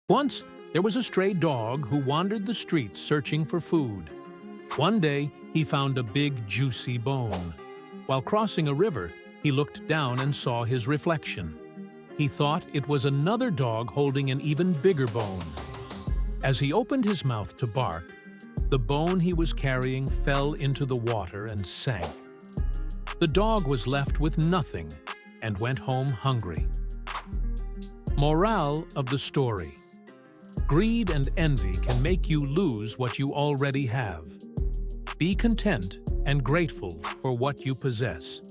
Once, there was a stray dog who wandered the streets searching for food. One day, he found a big, juicy bone. While crossing a river, he looked down and saw his reflection. He thought it was another dog holding an even bigger bone. As he opened his mouth to bark, the bone he was carrying fell into the water and sank. The dog was left with nothing and went home hungry. Morale of the story: greed and envy can make you lose what you already have. Be content and grateful for what you possess.